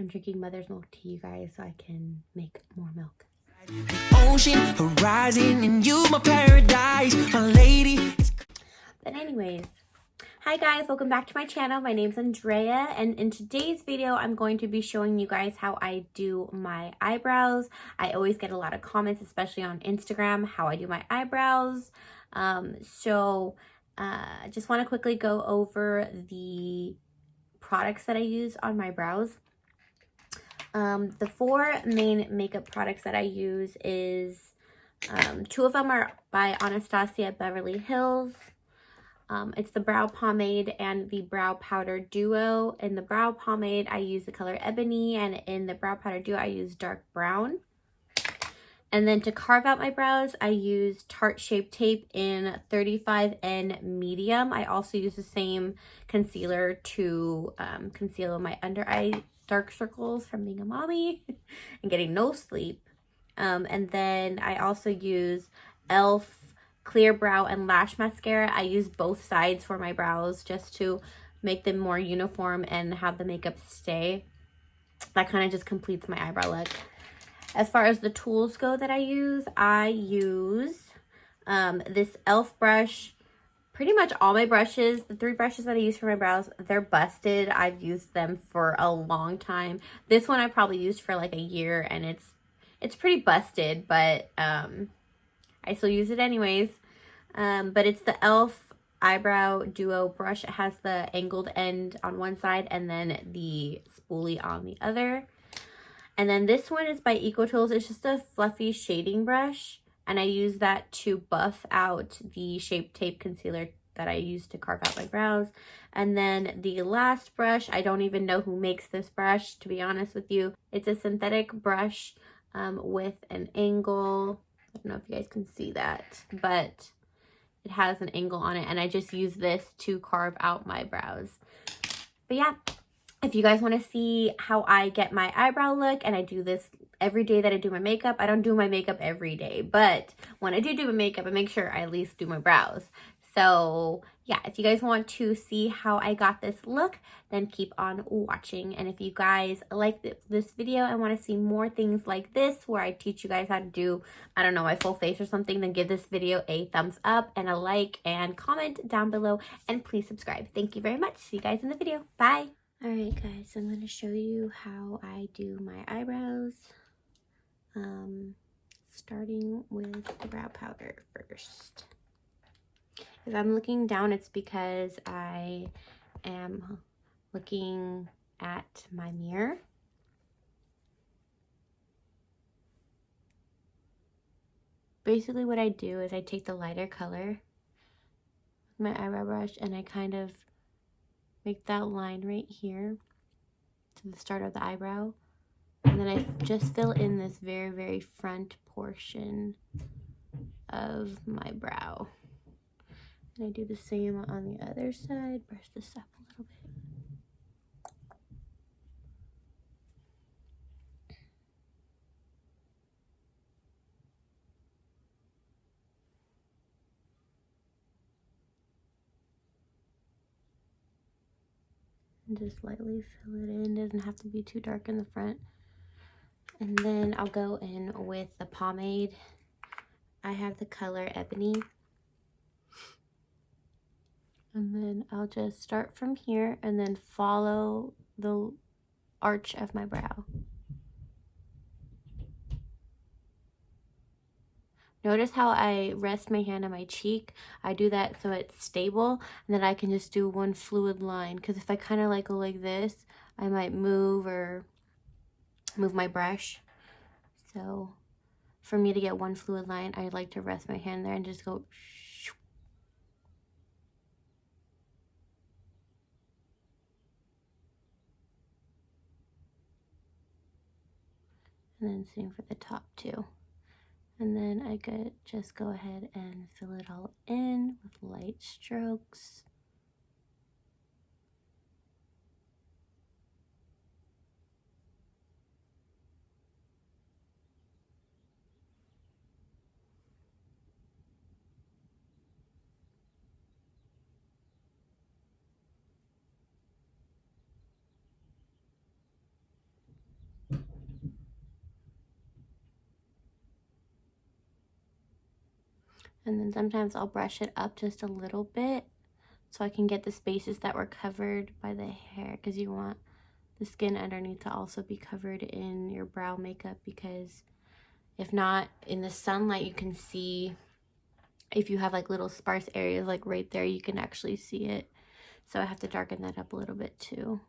I'm drinking mother's milk tea, you guys, so I can make more milk. Ocean horizon and you my paradise, my lady. But anyways, hi guys, welcome back to my channel. My name's Andrea, and in today's video I'm going to be showing you guys how I do my eyebrows. I always get a lot of comments, especially on Instagram, how I do my eyebrows. I just want to quickly go over the products that I use on my brows. The four main makeup products that I use is, two of them are by Anastasia Beverly Hills. It's the brow pomade and the brow powder duo. In the brow pomade, I use the color Ebony, and in the brow powder duo, I use dark brown. And then to carve out my brows, I use Tarte Shapetape in 35N medium. I also use the same concealer to conceal my under eye dark circles from being a mommy and getting no sleep. And then I also use e.l.f. Clear Brow and Lash Mascara. I use both sides for my brows just to make them more uniform and have the makeup stay. That kind of just completes my eyebrow look. As far as the tools go that I use this e.l.f. brush. Pretty much all my brushes, the three brushes that I use for my brows, they're busted. I've used them for a long time. This one I probably used for like a year, and it's pretty busted, but I still use it anyways. But it's the e.l.f. eyebrow duo brush. It has the angled end on one side and then the spoolie on the other. And then this one is by EcoTools. It's just a fluffy shading brush, and I use that to buff out the Shape Tape concealer that I use to carve out my brows. And then the last brush, I don't even know who makes this brush, to be honest with you. It's a synthetic brush with an angle. I don't know if you guys can see that, but it has an angle on it, and I just use this to carve out my brows. But yeah. If you guys want to see how I get my eyebrow look, and I do this every day that I do my makeup. I don't do my makeup every day, but when I do my makeup, I make sure I at least do my brows. So yeah, if you guys want to see how I got this look, then keep on watching. And if you guys like this video and want to see more things like this, where I teach you guys how to do, I don't know, my full face or something, then give this video a thumbs up and a like and comment down below. And please subscribe. Thank you very much. See you guys in the video. Bye. Alright guys, I'm going to show you how I do my eyebrows, starting with the brow powder first. If I'm looking down, it's because I am looking at my mirror. Basically what I do is I take the lighter color with my eyebrow brush and I kind of make that line right here to the start of the eyebrow, and then I just fill in this very, very front portion of my brow. And I do the same on the other side. Brush this up a little bit. And just lightly fill it in. Doesn't have to be too dark in the front. And then I'll go in with the pomade. I have the color Ebony. And then I'll just start from here and then follow the arch of my brow. Notice how I rest my hand on my cheek. I do that so it's stable, and then I can just do one fluid line. Because if I kind of like go like this, I might move my brush. So for me to get one fluid line, I like to rest my hand there and just go. And then same for the top too. And then I could just go ahead and fill it all in with light strokes. And then sometimes I'll brush it up just a little bit so I can get the spaces that were covered by the hair, because you want the skin underneath to also be covered in your brow makeup, because if not, in the sunlight you can see if you have like little sparse areas like right there, you can actually see it. So I have to darken that up a little bit too.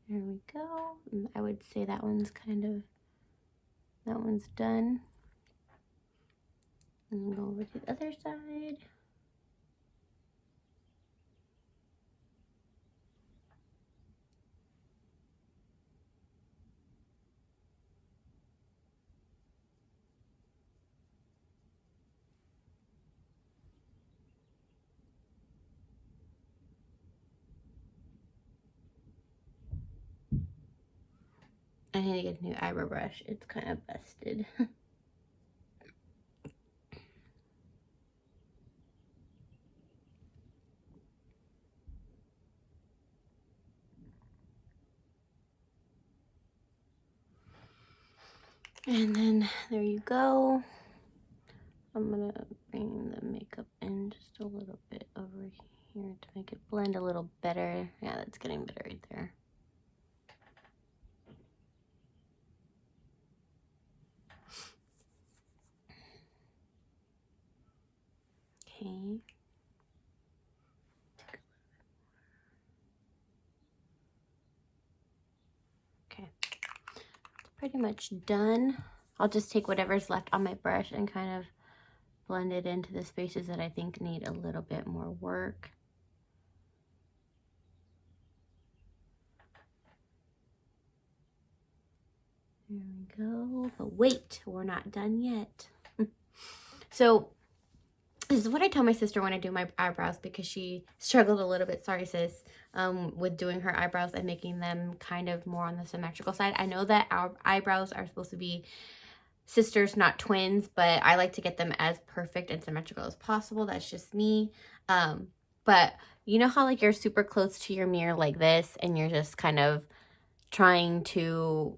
There we go. And I would say that one's done. And then go over to the other side. I need to get a new eyebrow brush. It's kind of busted. And then there you go. I'm gonna bring the makeup in just a little bit over here to make it blend a little better. Yeah, that's getting better right there. Okay. Okay. It's pretty much done. I'll just take whatever's left on my brush and kind of blend it into the spaces that I think need a little bit more work. There we go. But wait, we're not done yet. So this is what I tell my sister when I do my eyebrows, because she struggled a little bit, sorry sis, with doing her eyebrows and making them kind of more on the symmetrical side. I know that our eyebrows are supposed to be sisters, not twins, but I like to get them as perfect and symmetrical as possible. That's just me. But you know how like you're super close to your mirror like this and you're just kind of trying to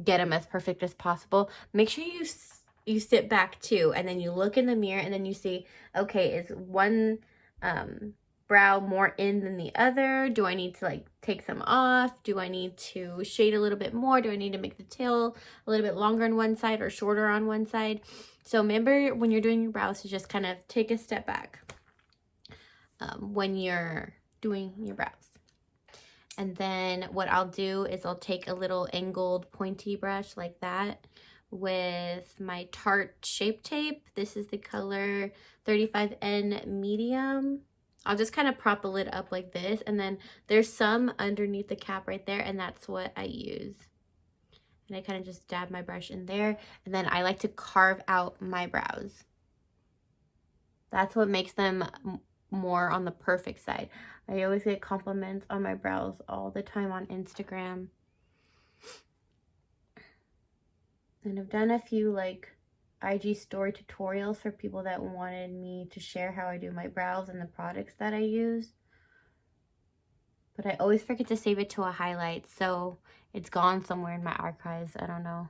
get them as perfect as possible? Make sure you sit back too, and then you look in the mirror and then you see, okay, is one brow more in than the other? Do I need to like take some off? Do I need to shade a little bit more? Do I need to make the tail a little bit longer on one side or shorter on one side? So remember when you're doing your brows to just kind of take a step back when you're doing your brows. And then what I'll do is I'll take a little angled pointy brush like that with my Tarte Shapetape. This is the color 35N medium. I'll just kind of prop the lid up like this, and then there's some underneath the cap right there, and that's what I use. And I kind of just dab my brush in there, and then I like to carve out my brows. That's what makes them more on the perfect side. I always get compliments on my brows all the time on Instagram. And I've done a few like IG story tutorials for people that wanted me to share how I do my brows and the products that I use. But I always forget to save it to a highlight, so it's gone somewhere in my archives. I don't know.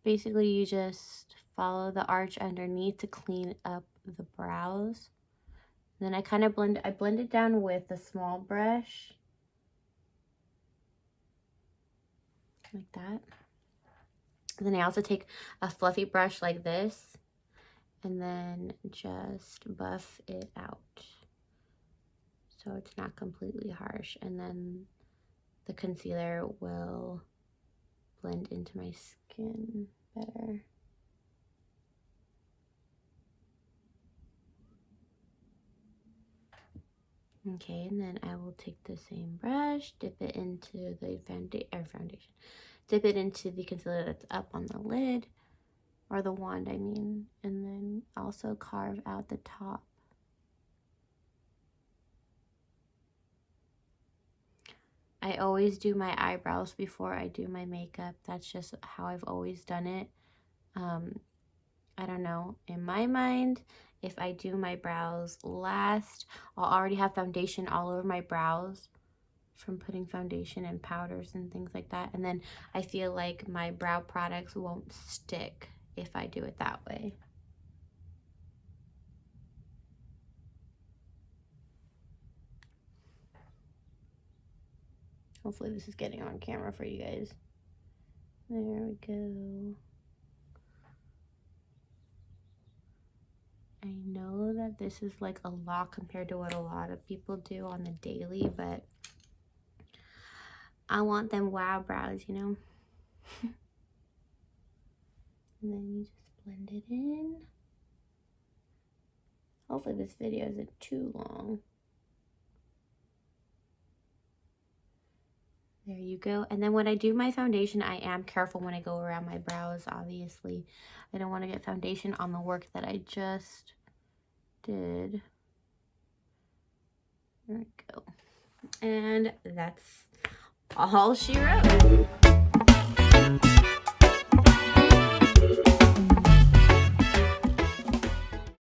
Basically, you just follow the arch underneath to clean up the brows. And then I kind of blend it down with a small brush. Like that. And then I also take a fluffy brush like this and then just buff it out so it's not completely harsh. And then the concealer will blend into my skin better. Okay, and then I will take the same brush, dip it into the foundation. Dip it into the concealer that's up on the lid, or the wand, I mean, and then also carve out the top. I always do my eyebrows before I do my makeup. That's just how I've always done it. I don't know, in my mind, if I do my brows last, I'll already have foundation all over my brows from putting foundation and powders and things like that. And then I feel like my brow products won't stick if I do it that way. Hopefully this is getting on camera for you guys. There we go. I know that this is like a lot compared to what a lot of people do on the daily, but I want them wow brows, you know? And then you just blend it in. Hopefully this video isn't too long. There you go. And then when I do my foundation, I am careful when I go around my brows, obviously. I don't want to get foundation on the work that I just did. There we go. And that's all she wrote.